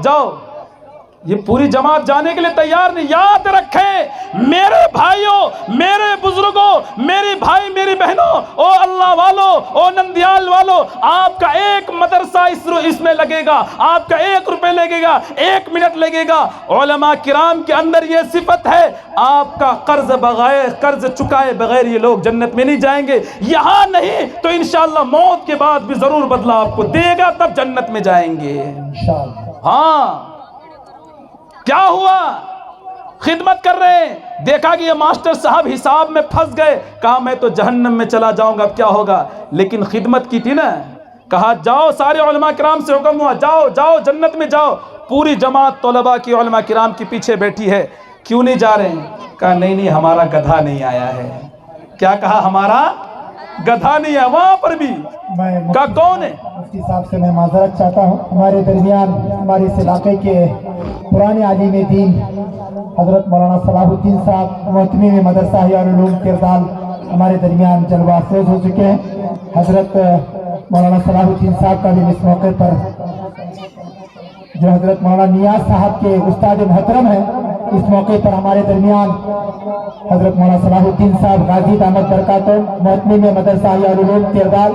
یہ پوری جماعت جانے کے لیے تیار نہیں۔ یاد رکھیں میرے بھائیوں، میرے بزرگوں، میری بھائی میری بہنوں، او اللہ والو، او نندیال والو، آپ کا ایک مدرسہ اس میں لگے گا، آپ کا 1 روپے لگے گا، 1 منٹ لگے گا۔ علماء کرام کے اندر یہ صفت ہے، آپ کا قرض چکائے بغیر یہ لوگ جنت میں نہیں جائیں گے۔ یہاں نہیں تو انشاءاللہ موت کے بعد بھی ضرور بدلہ آپ کو دے گا، تب جنت میں جائیں گے۔ ہاں، کیا ہوا؟ خدمت کر رہے ہیں، دیکھا کہ یہ ماسٹر صاحب حساب میں پھنس گئے، کہا میں تو جہنم میں چلا جاؤں گا، اب کیا ہوگا؟ لیکن خدمت کی تھی نا، کہا جاؤ، سارے علماء کرام سے حکم ہوا، جاؤ جاؤ جنت میں جاؤ۔ پوری جماعت طلباء کی علماء کرام کے پیچھے بیٹھی ہے، کیوں نہیں جا رہے ہیں؟ کہا نہیں ہمارا گدھا نہیں آیا ہے۔ کیا کہا؟ ہمارا گدھا نہیں ہے۔ وہاں پر بھی کہا کون ہے؟ مفتی صاحب سے میں معذرت چاہتا ہوں، ہمارے درمیان ہمارے اس علاقے کے پرانے عالم دین حضرت مولانا صلاح الدین صاحب محتمیم مدرسہ احیاء العلوم کردال ہمارے درمیان جلوہ افروز ہو چکے ہیں۔ حضرت مولانا صلاح الدین صاحب کا بھی اس موقع پر، جو حضرت مولانا نیاز صاحب کے استاد محترم ہیں، اس موقع پر ہمارے درمیان حضرت مولانا صلاح الدین صاحب غازی دامت برکاتہ محتمیم مدرسہ احیاء العلوم کردال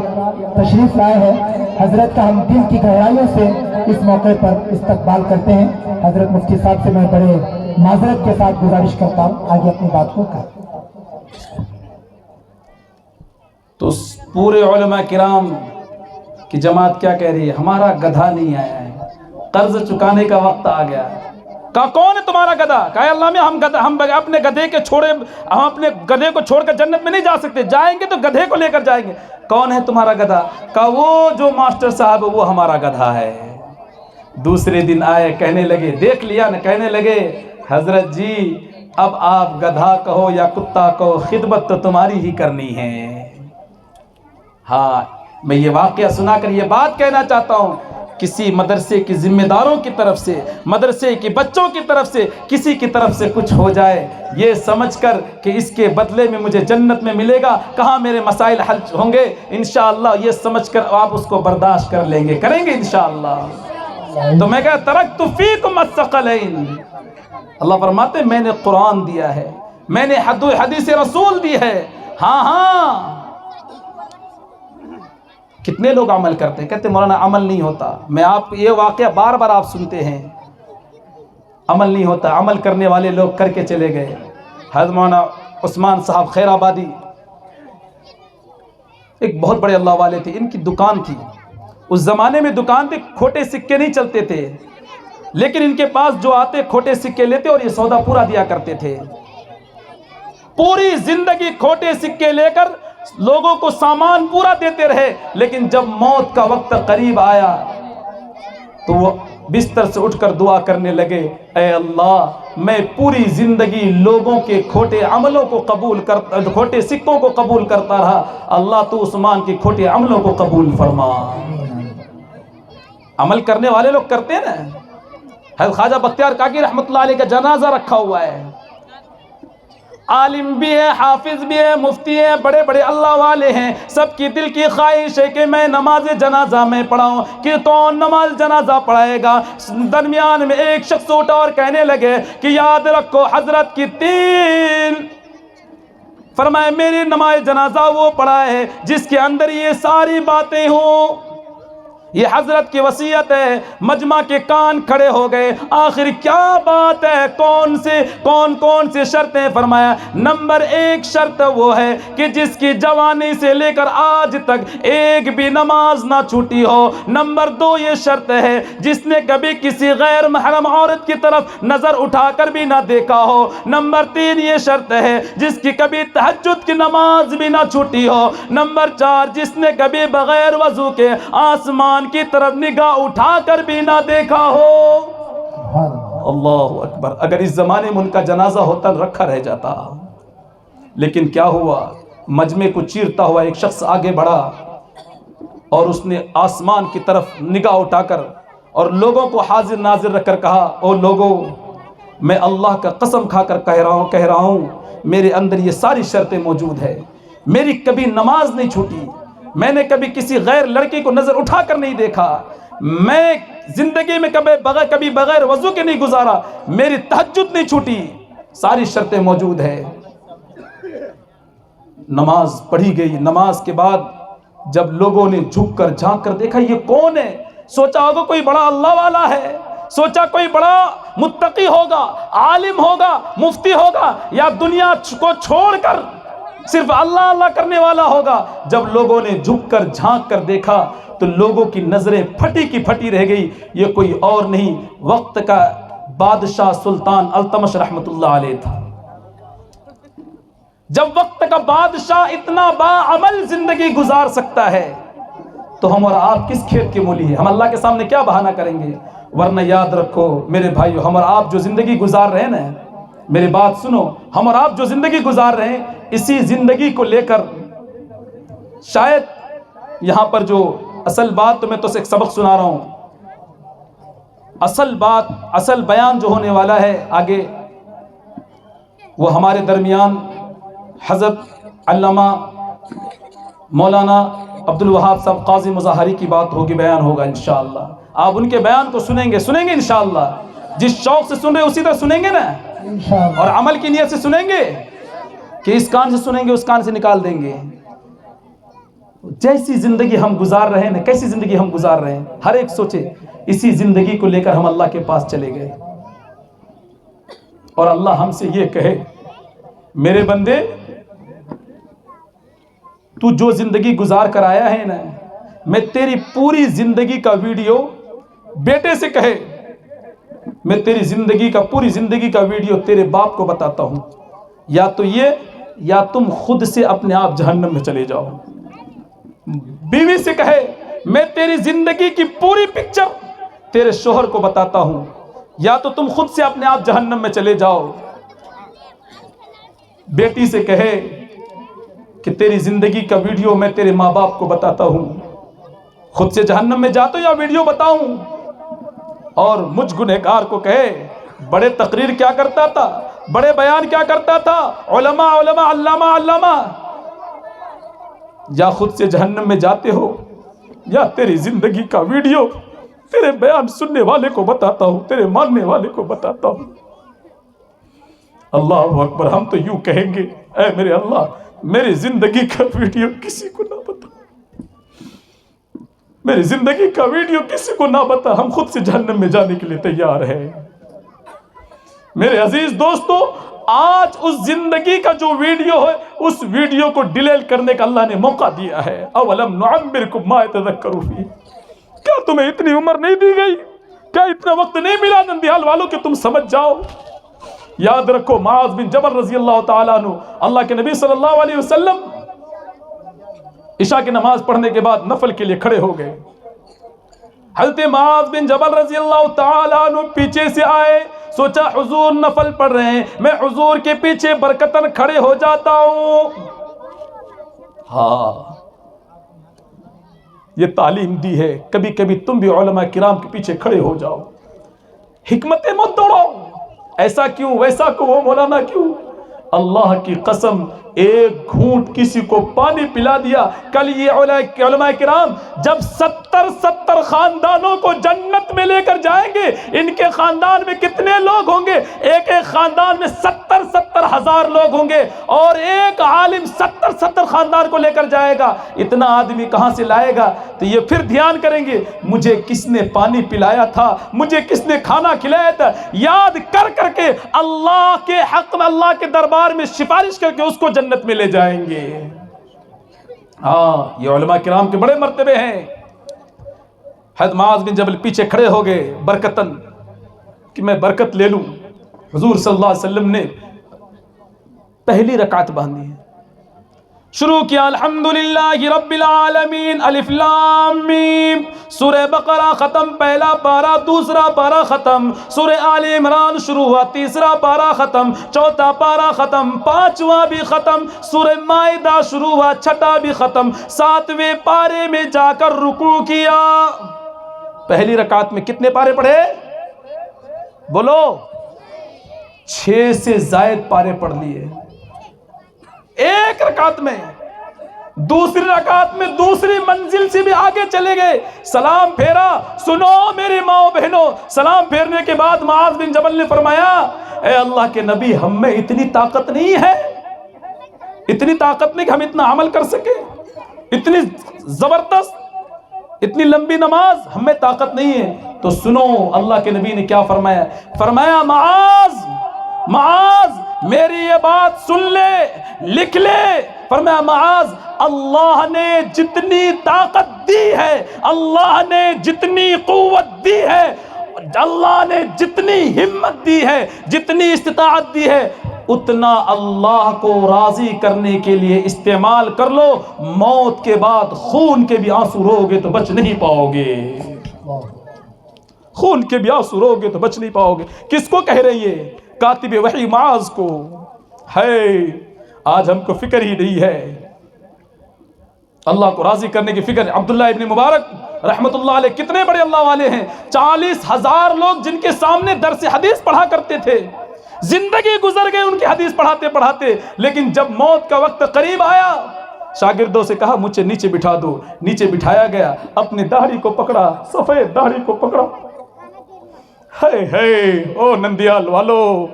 تشریف لائے ہیں۔ حضرت کا ہم دل کی گہرائیوں سے اس موقع پر استقبال کرتے ہیں۔ حضرت مفتی صاحب سے میں بڑے معذرت کے ساتھ گزارش کرتا ہوں آگے اپنی بات کو کریں۔ تو پورے علماء کرام کی جماعت کیا کہہ رہی ہے؟ ہمارا گدھا نہیں آیا ہے، قرض چکانے کا وقت آ گیا۔ کہا کون ہے تمہارا گدھا؟ کہا اللہ میں ہم اپنے گدھے کے چھوڑے، ہم اپنے گدھے کو چھوڑ کر جنت میں نہیں جا سکتے، جائیں گے تو گدھے کو لے کر جائیں گے۔ کون ہے تمہارا گدھا؟ کہا وہ جو ماسٹر صاحب وہ ہمارا گدھا ہے۔ دوسرے دن آئے، کہنے لگے، دیکھ لیا نا، کہنے لگے حضرت جی اب آپ گدھا کہو یا کتا کہو، خدمت تو تمہاری ہی کرنی ہے۔ ہاں، میں یہ واقعہ سنا کر یہ بات کہنا چاہتا ہوں، کسی مدرسے کی ذمہ داروں کی طرف سے، مدرسے کے بچوں کی طرف سے، کسی کی طرف سے کچھ ہو جائے، یہ سمجھ کر کہ اس کے بدلے میں مجھے جنت میں ملے گا، کہاں میرے مسائل حل ہوں گے، انشاءاللہ یہ سمجھ کر آپ اس کو برداشت کر لیں گے، کریں گے انشاءاللہ۔ تو میں کہا ترکت فیکم الثقلین، اللہ فرماتے میں نے قرآن دیا ہے، میں نے حدیث رسول دی ہے۔ ہاں کتنے لوگ عمل کرتے ہیں، کہتے مولانا عمل نہیں ہوتا۔ میں آپ یہ واقعہ بار بار آپ سنتے ہیں، عمل نہیں ہوتا، عمل کرنے والے لوگ کر کے چلے گئے۔ حضرت مولانا عثمان صاحب خیر آبادی ایک بہت بڑے اللہ والے تھے، ان کی دکان تھی، اس زمانے میں دکان تھی، کھوٹے سکے نہیں چلتے تھے، لیکن ان کے پاس جو آتے کھوٹے سکے لیتے اور یہ سودا پورا دیا کرتے تھے۔ پوری زندگی کھوٹے سکے لے کر لوگوں کو سامان پورا دیتے رہے، لیکن جب موت کا وقت قریب آیا تو وہ بستر سے اٹھ کر دعا کرنے لگے، اے اللہ میں پوری زندگی لوگوں کے کھوٹے عملوں کو قبول کرتا، کھوٹے سکوں کو قبول کرتا رہا، اللہ تو عثمان کے کھوٹے عملوں کو قبول فرما۔ عمل کرنے والے لوگ کرتے ہیں نا۔ حضرت خواجہ بختیار کاکی رحمۃ اللہ علیہ کا جنازہ رکھا ہوا ہے، عالم بھی ہے، حافظ بھی ہے، مفتی ہے، بڑے بڑے اللہ والے ہیں، سب کی دل کی خواہش ہے کہ میں نماز جنازہ میں پڑھاؤں، کہ کون نماز جنازہ پڑھائے گا؟ درمیان میں ایک شخص اٹھا اور کہنے لگے کہ یاد رکھو حضرت کی 3، فرمائے میری نماز جنازہ وہ پڑھا ہے جس کے اندر یہ ساری باتیں ہوں۔ یہ حضرت کی وصیت ہے۔ مجمع کے کان کھڑے ہو گئے، آخر کیا بات ہے، کون سی شرطیں؟ فرمایا نمبر 1 شرط وہ ہے کہ جس کی جوانی سے لے کر آج تک ایک بھی نماز نہ چھوٹی ہو۔ نمبر 2 یہ شرط ہے جس نے کبھی کسی غیر محرم عورت کی طرف نظر اٹھا کر بھی نہ دیکھا ہو۔ نمبر 3 یہ شرط ہے جس کی کبھی تہجد کی نماز بھی نہ چھوٹی ہو۔ نمبر 4 جس نے کبھی بغیر وضو کے آسمان کی طرف نگاہ اٹھا کر بھی نہ دیکھا ہو۔ اللہ اکبر، اگر اس زمانے میں ان کا جنازہ ہوتا رکھا رہ جاتا، لیکن کیا ہوا، مجمع کو چیرتا ہوا ایک شخص آگے بڑھا اور اس نے آسمان کی طرف نگاہ اٹھا کر اور لوگوں کو حاضر ناظر رکھ کر کہا، او لوگوں میں اللہ کا قسم کھا کر کہہ رہا ہوں میرے اندر یہ ساری شرطیں موجود ہے، میری کبھی نماز نہیں چھوٹی، میں نے کبھی کسی غیر لڑکی کو نظر اٹھا کر نہیں دیکھا، میں زندگی میں کبھی بغیر وضو کے نہیں گزارا، میری تہجد نہیں چھوٹی، ساری شرطیں موجود ہے۔ نماز پڑھی گئی، نماز کے بعد جب لوگوں نے جھک کر جھانک کر دیکھا یہ کون ہے، سوچا ہوگا کوئی بڑا اللہ والا ہے، سوچا کوئی بڑا متقی ہوگا، عالم ہوگا، مفتی ہوگا، یا دنیا کو چھوڑ کر صرف اللہ اللہ کرنے والا ہوگا۔ جب لوگوں نے جھک کر جھانک کر دیکھا تو لوگوں کی نظریں پھٹی کی پھٹی رہ گئی، یہ کوئی اور نہیں وقت کا بادشاہ سلطان التمش رحمت اللہ علیہ تھا۔ جب وقت کا بادشاہ اتنا باعمل زندگی گزار سکتا ہے تو ہم اور آپ کس کھیت کے مولی ہیں؟ ہم اللہ کے سامنے کیا بہانہ کریں گے؟ ورنہ یاد رکھو میرے بھائیو، ہم اور آپ جو زندگی گزار رہے ہیں نا، میری بات سنو، ہم اور آپ جو زندگی گزار رہے ہیں اسی زندگی کو لے کر شاید یہاں پر جو اصل بات، تو میں تو ایک سبق سنا رہا ہوں، اصل بات، اصل بیان جو ہونے والا ہے آگے، وہ ہمارے درمیان حضرت علامہ مولانا عبدالوہاب صاحب قاضی مظاہری کی بات ہوگی، بیان ہوگا انشاءاللہ۔ آپ ان کے بیان کو سنیں گے انشاءاللہ، جس شوق سے سن رہے اسی طرح سنیں گے نا، انشاءاللہ، اور عمل کی نیت سے سنیں گے کہ اس کان سے سنیں گے اس کان سے نکال دیں گے۔ جیسی زندگی ہم گزار رہے ہیں نا، کیسی زندگی ہم گزار رہے ہیں، ہر ایک سوچے اسی زندگی کو لے کر ہم اللہ کے پاس چلے گئے، اور اللہ ہم سے یہ کہے میرے بندے تو جو زندگی گزار کر آیا ہے نا، میں تیری پوری زندگی کا ویڈیو بیٹے سے کہے، میں تیری زندگی کا پوری زندگی کا ویڈیو تیرے باپ کو بتاتا ہوں، یا تو یہ یا تم خود سے اپنے آپ جہنم میں چلے جاؤ۔ بیوی سے کہے میں تیری زندگی کی پوری پکچر تیرے شوہر کو بتاتا ہوں، یا تو تم خود سے اپنے آپ جہنم میں چلے جاؤ۔ بیٹی سے کہے کہ تیری زندگی کا ویڈیو میں تیرے ماں باپ کو بتاتا ہوں، خود سے جہنم میں جاتا یا ویڈیو بتاؤں۔ اور مجھ گنہگار کو کہے بڑے تقریر کیا کرتا تھا، بڑے بیان کیا کرتا تھا، علماء علماء، علامہ علامہ، یا خود سے جہنم میں جاتے ہو یا تیری زندگی کا ویڈیو تیرے بیان سننے والے کو بتاتا ہوں، تیرے ماننے والے کو بتاتا ہوں۔ اللہ اکبر، ہم تو یوں کہیں گے اے میرے اللہ میری زندگی کا ویڈیو کسی کو نہ بتا، میری زندگی کا ویڈیو کسی کو نہ بتا، ہم خود سے جہنم میں جانے کے لیے تیار ہیں۔ میرے عزیز دوستو، آج اس زندگی کا جو ویڈیو ہے اس ویڈیو کو ڈیلیٹ کرنے کا اللہ نے موقع دیا ہے۔ اولم نعمرکم ما یتذکر فیہ، کیا تمہیں اتنی عمر نہیں دی گئی، کیا اتنا وقت نہیں ملا نندیال والوں کہ تم سمجھ جاؤ؟ یاد رکھو معاذ بن جبل رضی اللہ تعالیٰ عنہ، اللہ کے نبی صلی اللہ علیہ وسلم عشاء کی نماز پڑھنے کے بعد نفل کے لیے کھڑے ہو گئے۔ حضرت معاذ بن جبل رضی اللہ تعالیٰ عنہ پیچھے سے آئے، سوچا حضور نفل پڑھ رہے ہیں، میں حضور کے پیچھے برکتاً کھڑے ہو جاتا ہوں۔ ہاں، یہ تعلیم دی ہے، کبھی کبھی تم بھی علماء کرام کے پیچھے کھڑے ہو جاؤ، حکمتیں مت دوڑاؤ، ایسا کیوں ویسا کو وہ مولانا کیوں۔ اللہ کی قسم ایک گھونٹ کسی کو پانی پلا دیا، کل یہ علماء کرام جب 70 خاندانوں کو جنت میں لے کر جائیں گے، ان کے خاندان میں کتنے لوگ ہوں گے؟ ایک ایک خاندان میں 70 ہزار لوگ ہوں گے، اور ایک عالم 70 خاندان کو لے کر جائے گا۔ اتنا آدمی کہاں سے لائے گا؟ تو یہ پھر دھیان کریں گے مجھے کس نے پانی پلایا تھا، مجھے کس نے کھانا کھلایا تھا، یاد کر کر کے اللہ کے حق میں اللہ کے دربار میں سفارش کر کے اس کو جنت میں لے جائیں گے۔ ہاں، یہ علماء کرام کے بڑے مرتبے ہیں۔ حضرت معاذ بن جبل پیچھے کھڑے ہو گئے برکتاً کہ میں برکت لے لوں۔ حضور صلی اللہ علیہ وسلم نے پہلی رکعت باندھی ہے، شروع کیا الحمدللہ رب العالمین، الف لام میم، سورہ بقرہ ختم، پہلا پارہ، دوسرا پارہ ختم، سورہ آل عمران شروع ہوا، تیسرا پارہ ختم، چوتھا پارہ ختم، پانچواں بھی ختم، سورہ مائدہ شروع ہوا، چھٹا بھی ختم، 7ویں پارے میں جا کر رکوع کیا۔ پہلی رکعت میں کتنے پارے پڑھے؟ بولو، 6 سے زائد پارے پڑھ لیے ایک رکعت میں۔ دوسری رکعت میں دوسری منزل سے بھی آگے چلے گئے، سلام پھیرا۔ سنو میری ماں بہنوں، سلام پھیرنے کے بعد معاذ بن جبل نے فرمایا اے اللہ کے نبی، ہم میں اتنی طاقت نہیں ہے، اتنی طاقت نہیں کہ ہم اتنا عمل کر سکے، اتنی زبردست، اتنی لمبی نماز ہم میں طاقت نہیں ہے. تو سنو اللہ کے نبی نے کیا فرمایا. فرمایا معاذ میری یہ بات سن لے، لکھ لے. فرمایا معاذ، اللہ نے جتنی طاقت دی ہے، اللہ نے جتنی قوت دی ہے، اللہ نے جتنی ہمت دی ہے، جتنی استطاعت دی ہے، اتنا اللہ کو راضی کرنے کے لیے استعمال کر لو. موت کے بعد خون کے بھی آنسو رو گے تو بچ نہیں پاؤ گے. خون کے بھی آنسو رو گے تو بچ نہیں پاؤ گے. کس کو کہہ رہی ہے؟ کاتب وحی معاذ کو. ہے آج ہم کو فکر ہی نہیں ہے اللہ کو راضی کرنے کی فکر. عبداللہ ابن مبارک رحمت اللہ علیہ کتنے بڑے اللہ والے ہیں. 40,000 لوگ جن کے سامنے درس حدیث پڑھا کرتے تھے، زندگی گزر گئی ان کی حدیث پڑھاتے پڑھاتے. لیکن جب موت کا وقت قریب آیا، شاگردوں سے کہا مجھے نیچے بٹھا دو. نیچے بٹھایا گیا، اپنی داڑھی کو پکڑا، سفید داڑھی کو پکڑا. او نندیال والو،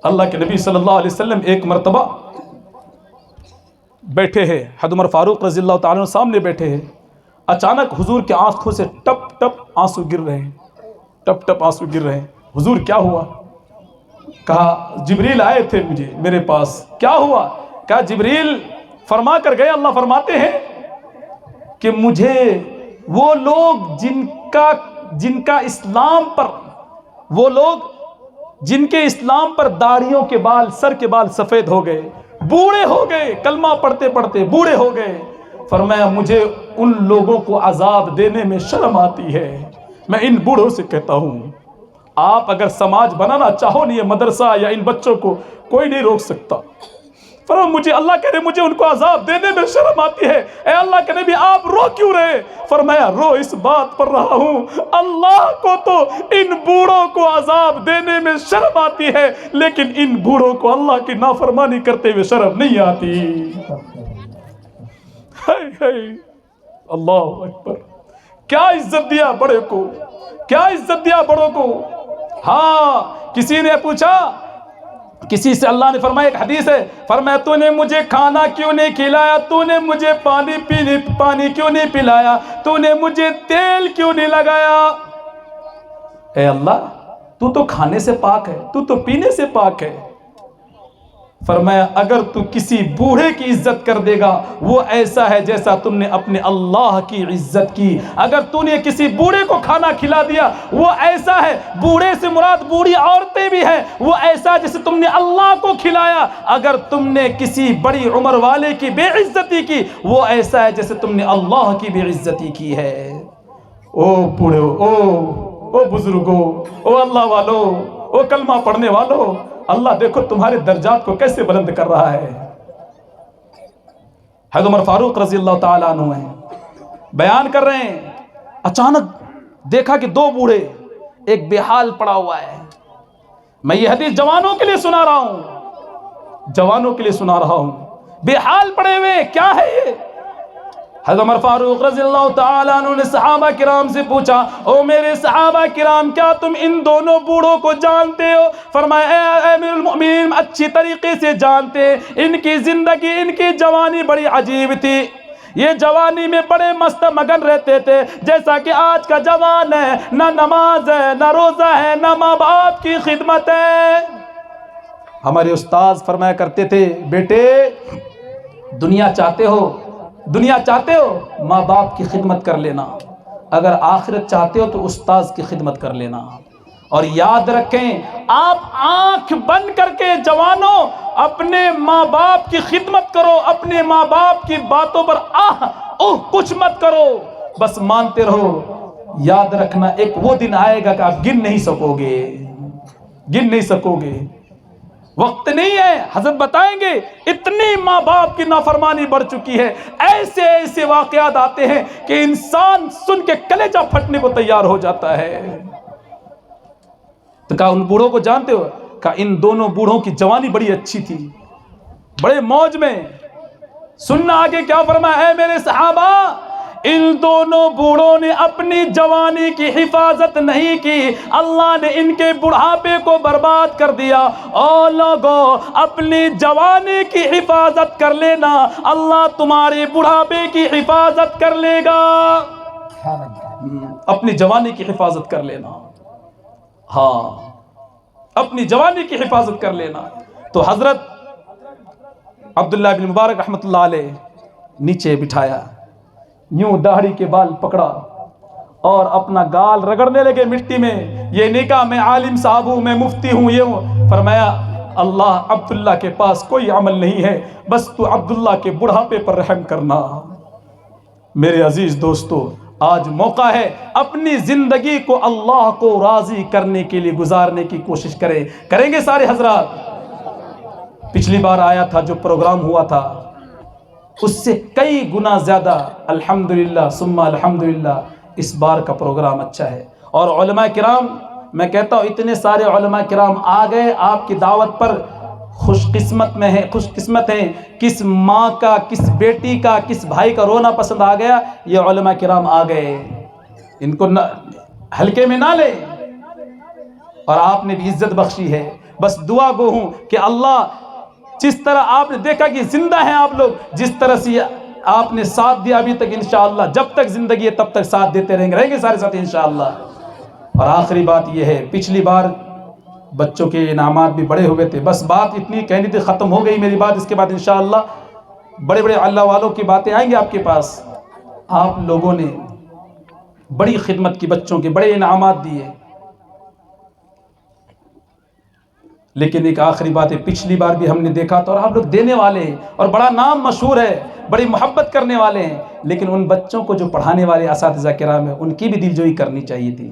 اللہ کے نبی صلی اللہ علیہ وسلم ایک مرتبہ بیٹھے ہیں، حضرت عمر فاروق رضی اللہ تعالیٰ عنہ سامنے بیٹھے ہیں. اچانک حضور کے آنکھوں سے ٹپ ٹپ آنسو گر رہے ہیں، ٹپ ٹپ آنسو گر رہے ہیں. حضور کیا ہوا؟ کہا جبریل آئے تھے میرے پاس. کیا ہوا؟ کہا جبریل فرما کر گئے، اللہ فرماتے ہیں کہ مجھے وہ لوگ جن کا اسلام پر، وہ لوگ جن کے اسلام پر داڑھیوں کے بال، سر کے بال سفید ہو گئے، بوڑھے ہو گئے، کلمہ پڑھتے پڑھتے بوڑھے ہو گئے. فرمایا مجھے ان لوگوں کو عذاب دینے میں شرم آتی ہے. میں ان بوڑھوں سے کہتا ہوں آپ اگر سماج بنانا چاہو نہیں، مدرسہ یا ان بچوں کو کوئی نہیں روک سکتا. فرمایا مجھے اللہ کہہ رہے مجھے ان کو عذاب دینے میں شرم آتی ہے. اے اللہ کے نبی آپ رو کیوں رہے؟ فرمایا رو اس بات پر رہا ہوں اللہ کو تو ان بوڑھوں کو عذاب دینے میں شرم آتی ہے، لیکن ان بوڑھوں کو اللہ کی نافرمانی کرتے ہوئے شرم نہیں آتی. اللہ اکبر، کیا عزت دیا بڑے کو، کیا عزت دیا بڑوں کو. ہاں کسی نے پوچھا، کسی سے اللہ نے فرمایا، ایک حدیث ہے، فرمایا تو نے مجھے کھانا کیوں نہیں کھلایا، تو نے مجھے پانی کیوں نہیں پلایا، تو نے مجھے تیل کیوں نہیں لگایا. اے اللہ تو تو کھانے سے پاک ہے، تو تو پینے سے پاک ہے. فرمایا اگر تو کسی بوڑھے کی عزت کر دے گا وہ ایسا ہے جیسا تم نے اپنے اللہ کی عزت کی. اگر تو نے کسی بوڑھے کو کھانا کھلا دیا وہ ایسا ہے، بوڑھے سے مراد بوڑھی عورتیں بھی ہیں، وہ ایسا جیسے تم نے اللہ کو کھلایا. اگر تم نے کسی بڑی عمر والے کی بے عزتی کی وہ ایسا ہے جیسے تم نے اللہ کی بے عزتی کی ہے. او بوڑھو، او بزرگو، او اللہ والو، او کلمہ پڑھنے والو، اللہ دیکھو تمہارے درجات کو کیسے بلند کر رہا ہے. حضرت عمر فاروق رضی اللہ تعالیٰ عنہ ہیں، بیان کر رہے ہیں، اچانک دیکھا کہ دو بوڑھے، ایک بے حال پڑا ہوا ہے. میں یہ حدیث جوانوں کے لیے سنا رہا ہوں، جوانوں کے لیے سنا رہا ہوں. بے حال پڑے ہوئے، کیا ہے یہ؟ حضرت عمر فاروق رضی اللہ تعالیٰ عنہ نے صحابہ کرام سے پوچھا، او میرے صحابہ کرام کیا تم ان دونوں بوڑھوں کو جانتے ہو؟ فرمایا اے امیر المؤمنین اچھی طریقے سے جانتے. ان کی زندگی، ان کی جوانی بڑی عجیب تھی. یہ جوانی میں بڑے مست مگن رہتے تھے جیسا کہ آج کا جوان ہے، نہ نماز ہے، نہ روزہ ہے، نہ ماں باپ کی خدمت ہے. ہمارے استاذ فرمایا کرتے تھے بیٹے دنیا چاہتے ہو، دنیا چاہتے ہو ماں باپ کی خدمت کر لینا، اگر آخرت چاہتے ہو تو استاذ کی خدمت کر لینا. اور یاد رکھیں آپ آنکھ بند کر کے جوانوں اپنے ماں باپ کی خدمت کرو، اپنے ماں باپ کی باتوں پر کچھ مت کرو، بس مانتے رہو. یاد رکھنا ایک وہ دن آئے گا کہ آپ گن نہیں سکو گے، گن نہیں سکو گے. وقت نہیں ہے، حضرت بتائیں گے اتنی ماں باپ کی نافرمانی بڑھ چکی ہے، ایسے ایسے واقعات آتے ہیں کہ انسان سن کے کلیجہ پھٹنے کو تیار ہو جاتا ہے. تو کہا ان بوڑھوں کو جانتے ہو؟ کہا ان دونوں بوڑھوں کی جوانی بڑی اچھی تھی، بڑے موج میں. سننا آگے کیا فرمایا، اے میرے صحابہ ان دونوں بوڑھوں نے اپنی جوانی کی حفاظت نہیں کی، اللہ نے ان کے بڑھاپے کو برباد کر دیا۔ اور لوگوں، اپنی جوانی کی حفاظت کر لینا، اللہ تمہارے بڑھاپے کی حفاظت کر لے گا۔ اپنی جوانی کی حفاظت کر لینا، ہاں اپنی جوانی کی حفاظت کر لینا۔ تو حضرت عبداللہ بن مبارک رحمۃ اللہ علیہ نیچے بٹھایا، یوں داڑھی کے بال پکڑا اور اپنا گال رگڑنے لگے مٹی میں۔ یہ نہیں کہا میں عالم صاحب ہوں، میں مفتی ہوں، یہ ہوں۔ فرمایا اللہ عبداللہ کے پاس کوئی عمل نہیں ہے، بس تو عبداللہ کے بڑھاپے پر رحم کرنا۔ میرے عزیز دوستو، آج موقع ہے اپنی زندگی کو اللہ کو راضی کرنے کے لیے گزارنے کی کوشش کریں گے سارے حضرات۔ پچھلی بار آیا تھا جو پروگرام ہوا تھا، اس سے کئی گنا زیادہ الحمدللہ ثم الحمدللہ اس بار کا پروگرام اچھا ہے۔ اور علماء کرام، میں کہتا ہوں اتنے سارے علماء کرام آ گئے آپ کی دعوت پر، خوش قسمت ہیں۔ کس ماں کا، کس بیٹی کا، کس بھائی کا رونا پسند آ گیا، یہ علماء کرام آ گئے، ان کو ہلکے میں نہ لیں۔ اور آپ نے بھی عزت بخشی ہے، بس دعا گو ہوں کہ اللہ جس طرح آپ نے دیکھا کہ زندہ ہیں آپ لوگ، جس طرح سے آپ نے ساتھ دیا ابھی تک، انشاءاللہ جب تک زندگی ہے تب تک ساتھ دیتے رہیں گے سارے ساتھ انشاءاللہ۔ اور آخری بات یہ ہے، پچھلی بار بچوں کے انعامات بھی بڑے ہوئے تھے، بس بات اتنی کہنی تھی، ختم ہو گئی میری بات۔ اس کے بعد انشاءاللہ بڑے بڑے اللہ والوں کی باتیں آئیں گی آپ کے پاس۔ آپ لوگوں نے بڑی خدمت کی، بچوں کے بڑے انعامات دیے، لیکن ایک آخری بات ہے، پچھلی بار بھی ہم نے دیکھا تھا، اور آپ لوگ دینے والے ہیں اور بڑا نام مشہور ہے، بڑی محبت کرنے والے ہیں، لیکن ان بچوں کو جو پڑھانے والے اساتذہ کرام ہیں ان کی بھی دلجوئی کرنی چاہیے تھی،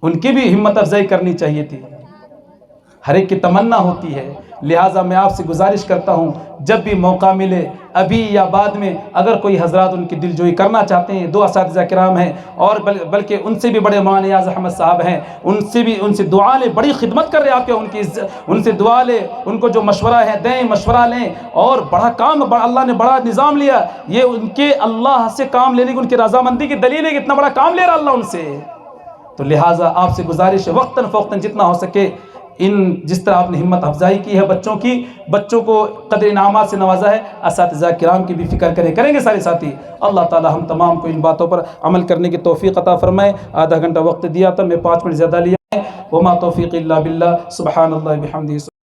ان کی بھی ہمت افزائی کرنی چاہیے تھی۔ ہر ایک کی تمنا ہوتی ہے، لہٰذا میں آپ سے گزارش کرتا ہوں جب بھی موقع ملے، ابھی یا بعد میں، اگر کوئی حضرات ان کی دلجوئی کرنا چاہتے ہیں، دو اساتذہ کرام ہیں اور بلکہ ان سے بھی بڑے مولانا نیاز احمد صاحب ہیں، ان سے دعا لیں، بڑی خدمت کر رہے آپ کے، ان سے دعا لیں، ان کو جو مشورہ ہے دیں، مشورہ لیں، اور بڑا کام اللہ نے بڑا نظام لیا، یہ ان کے اللہ سے کام لینے کی ان کی رضامندی کی دلیل ہے کہ اتنا بڑا کام لے رہا اللہ ان سے۔ تو لہٰذا آپ سے گزارش ہے وقتاً فوقتاً جتنا ہو سکے، جس طرح آپ نے ہمت افزائی کی ہے بچوں کی، بچوں کو قدر انعامات سے نوازا ہے، اساتذہ کرام کی بھی فکر کریں گے سارے ساتھی۔ اللہ تعالی ہم تمام کو ان باتوں پر عمل کرنے کی توفیق عطا فرمائے۔ آدھا گھنٹہ وقت دیا تھا، میں 5 منٹ زیادہ لیا ہے۔ وما توفیق الا باللہ، سبحان اللہ بحمدہ۔